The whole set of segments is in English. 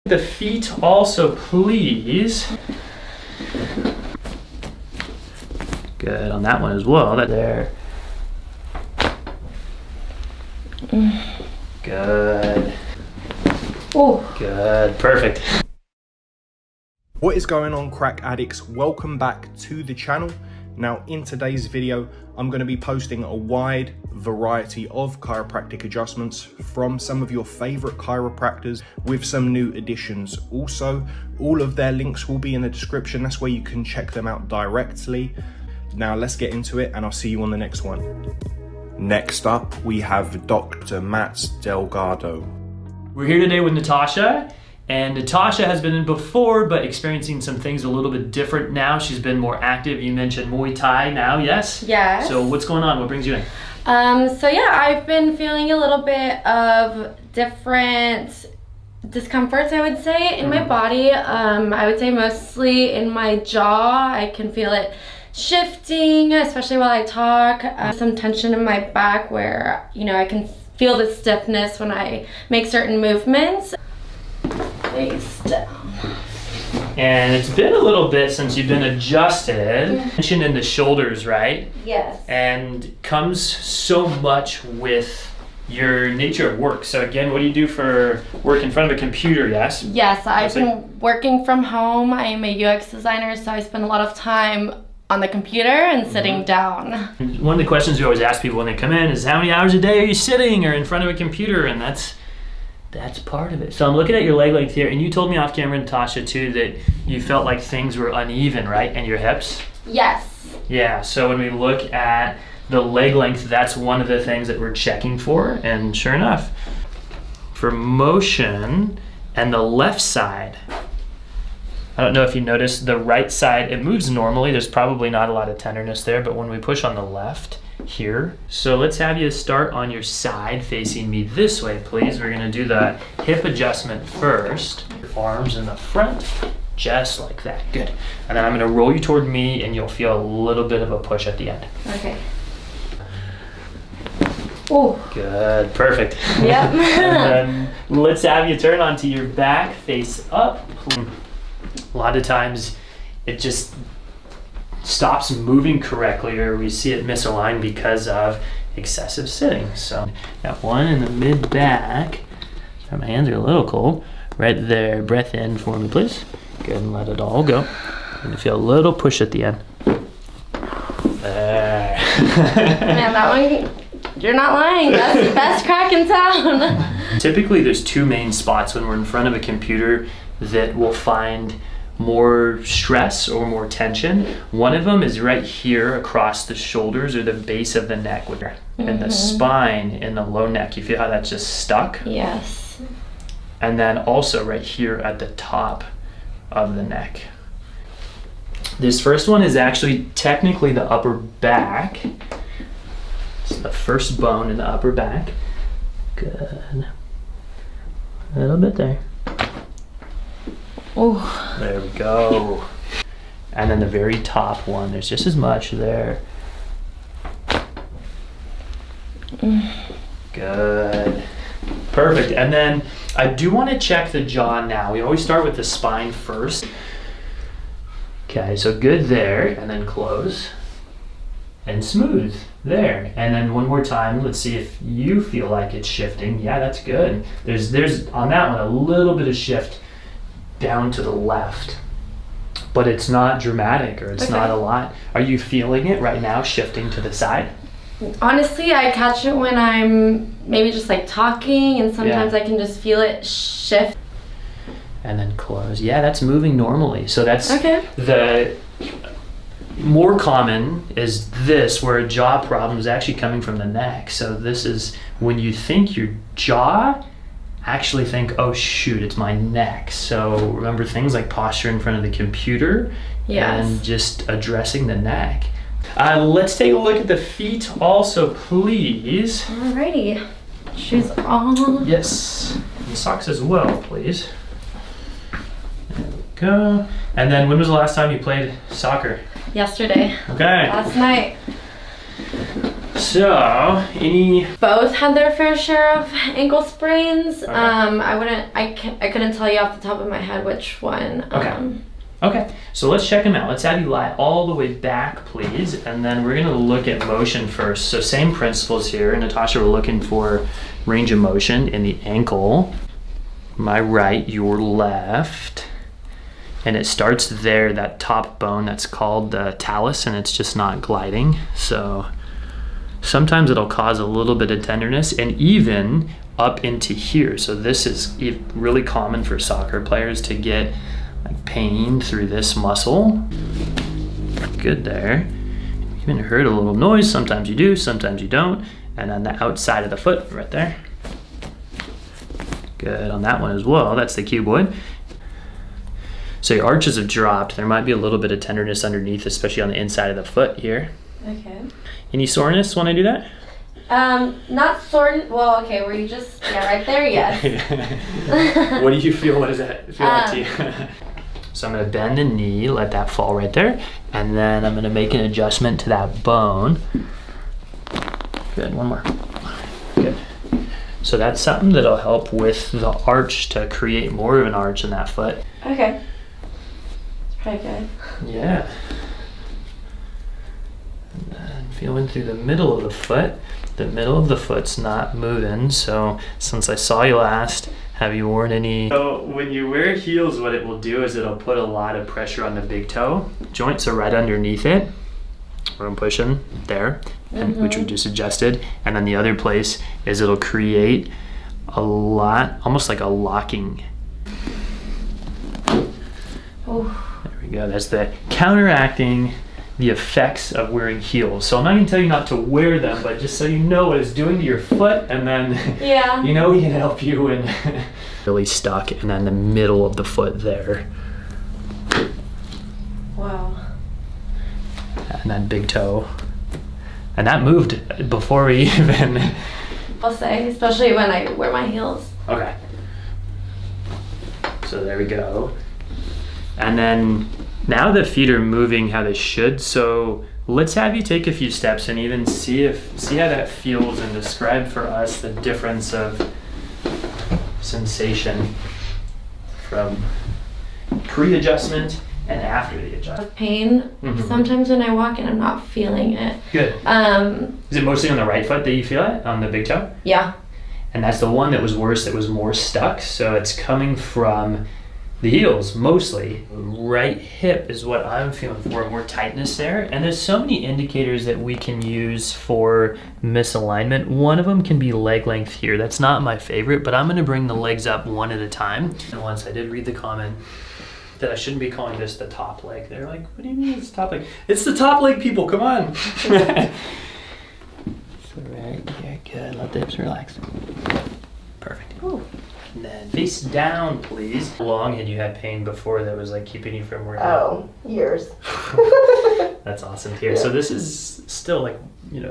The feet also, please. Good on that one as well. That there. Good. Oh. Good. Perfect. What is going on, crack addicts? Welcome back to the channel. Now in today's video, I'm going to be posting a wide variety of chiropractic adjustments from some of your favorite chiropractors with some new additions. Also, all of their links will be in the description. That's where you can check them out directly. Now let's get into it and I'll see you on the next one. Next up, we have Dr. Matt Delgado. We're here today with Natasha. And Natasha has been in before, but experiencing some things a little bit different now. She's been more active. You mentioned Muay Thai now, yes? Yes. So what's going on? What brings you in? So yeah, I've been feeling a little bit of different discomforts, I would say, in my body. I would say mostly in my jaw. I can feel it shifting, especially while I talk. Some tension in my back where, you know, I can feel the stiffness when I make certain movements. Face down. And it's been a little bit since you've been adjusted. Tension in the shoulders, right? Yes. And comes so much with your nature of work. So again, what do you do for work in front of a computer, yes? Yes, I've been working from home. I'm a UX designer, so I spend a lot of time on the computer and sitting down. One of the questions we always ask people when they come in is how many hours a day are you sitting or in front of a computer? And that's part of it. So I'm looking at your leg length here, and you told me off camera, Natasha, too, that you felt like things were uneven, right? And your hips? Yes. Yeah, so when we look at the leg length, that's one of the things that we're checking for, and sure enough, for motion and the left side, I don't know if you noticed the right side, it moves normally. There's probably not a lot of tenderness there, but when we push on the left, here. So let's have you start on your side facing me this way, please. We're gonna do the hip adjustment first. Your arms in the front, just like that, good. And then I'm gonna roll you toward me and you'll feel a little bit of a push at the end. Okay. Oh. Good, perfect. Yep. And then let's have you turn onto your back, face up. A lot of times it just stops moving correctly, or we see it misaligned because of excessive sitting. So got one in the mid back. My hands are a little cold. Right there, breath in for me, please. Good, and let it all go. And feel a little push at the end. There. Man, that one, you're not lying. That's the best crack in town. Typically there's two main spots when we're in front of a computer that we'll find more stress or more tension. One of them is right here across the shoulders or the base of the neck, and the spine in the low neck. You feel how that's just stuck? Yes. And then also right here at the top of the neck. This first one is actually technically the upper back. It's the first bone in the upper back. Good. A little bit there. Oh. There we go. And then the very top one, there's just as much there. Good. Perfect. And then I do want to check the jaw now. We always start with the spine first. Okay, so good there, and then close. And smooth there. And then one more time, let's see if you feel like it's shifting. Yeah, that's good. There's on that one a little bit of shift down to the left, but it's not dramatic, or it's not a lot. Are you feeling it right now shifting to the side? Honestly, I catch it when I'm maybe just like talking, and sometimes I can just feel it shift. And then close. Yeah, that's moving normally. So that's the more common is this, where a jaw problem is actually coming from the neck. So this is when you think your jaw, actually think, oh shoot, it's my neck. So remember things like posture in front of the computer and just addressing the neck. Let's take a look at the feet also, please. Alrighty. Shoes on. Yes. And socks as well, please. There we go. And then when was the last time you played soccer? Yesterday. Okay. Last night. So, any... Both had their fair share of ankle sprains. Okay. I couldn't tell you off the top of my head which one. Okay. Okay, so let's check them out. Let's have you lie all the way back, please, and then we're gonna look at motion first. So same principles here. Natasha, we're looking for range of motion in the ankle. My right, your left. And it starts there, that top bone, that's called the talus, and it's just not gliding. So sometimes it'll cause a little bit of tenderness and even up into here. So this is really common for soccer players to get like pain through this muscle. Good there. Even heard a little noise. Sometimes you do, sometimes you don't. And on the outside of the foot, right there. Good on that one as well. That's the cuboid. So your arches have dropped. There might be a little bit of tenderness underneath, especially on the inside of the foot here. Okay. Any soreness when I do that? Not sore. Well, okay. Were you just right there? Yes. What do you feel? What does that feel like to you? So I'm gonna bend the knee, let that fall right there, and then I'm gonna make an adjustment to that bone. Good. One more. Good. So that's something that'll help with the arch to create more of an arch in that foot. Okay. It's pretty good. Yeah. And then feeling through the middle of the foot. The middle of the foot's not moving, so since I saw you last, have you worn any? So when you wear heels, what it will do is it'll put a lot of pressure on the big toe. Joints are right underneath it, where I'm pushing there, and which we just adjusted. And then the other place is it'll create a lot, almost like a locking. Oh. There we go. That's the counteracting the effects of wearing heels. So I'm not gonna tell you not to wear them, but just so you know what it's doing to your foot, and then Yeah. you know we can help you in really stuck, and then the middle of the foot there. Wow. And then big toe. And that moved before we even... I'll say, especially when I wear my heels. Okay. So there we go. And then now the feet are moving how they should, so let's have you take a few steps and even see how that feels, and describe for us the difference of sensation from pre-adjustment and after the adjustment. Pain. Sometimes when I walk and I'm not feeling it. Good. Is it mostly on the right foot that you feel it, on the big toe? Yeah. And that's the one that was worse, that was more stuck, so it's coming from the heels mostly. Right hip is what I'm feeling for, more tightness there. And there's so many indicators that we can use for misalignment. One of them can be leg length here. That's not my favorite, but I'm gonna bring the legs up one at a time. And once I did read the comment that I shouldn't be calling this the top leg. They're like, what do you mean it's top leg? It's the top leg, people, come on. So right here, good, let the hips relax. Perfect. Ooh. And then face down, please. How long had you had pain before that was like keeping you from working? Oh, years. That's awesome to hear. So this is still like,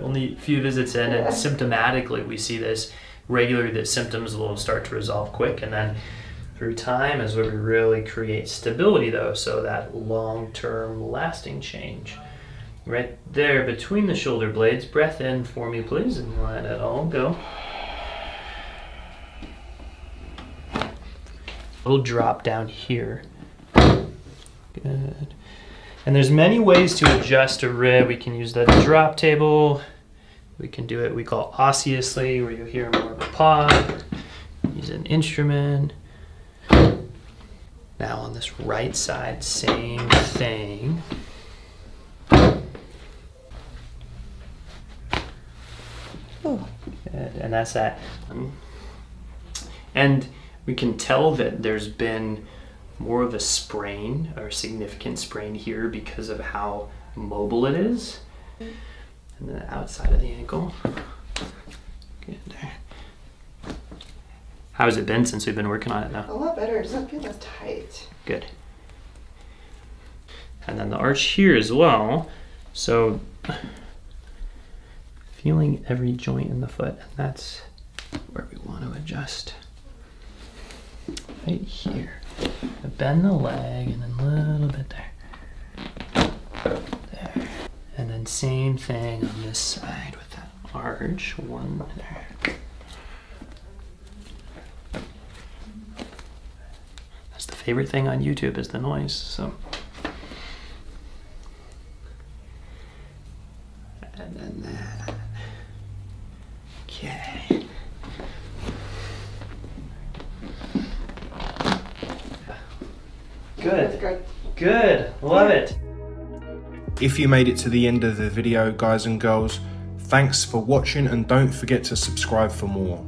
only a few visits in, and symptomatically we see this regularly, that symptoms will start to resolve quick, and then through time is where we really create stability though, so that long-term lasting change. Right there between the shoulder blades, breath in for me please, and let it all go. Little drop down here. Good. And there's many ways to adjust a rib. We can use the drop table. We can do it, we call osseously, where you hear more of a pop. Use an instrument. Now on this right side, same thing. Oh. Good. And that's that. And we can tell that there's been more of a sprain, or significant sprain here, because of how mobile it is. And the outside of the ankle. Good there. How has it been since we've been working on it now? A lot better. It doesn't feel as tight. Good. And then the arch here as well. So feeling every joint in the foot, and that's where we want to adjust. Right here. Bend the leg, and then a little bit there. There. And then same thing on this side with that arch. One there. That's the favorite thing on YouTube is the noise. So. And then that. Okay. Good. Good. Good. Love it. If you made it to the end of the video, guys and girls, thanks for watching and don't forget to subscribe for more.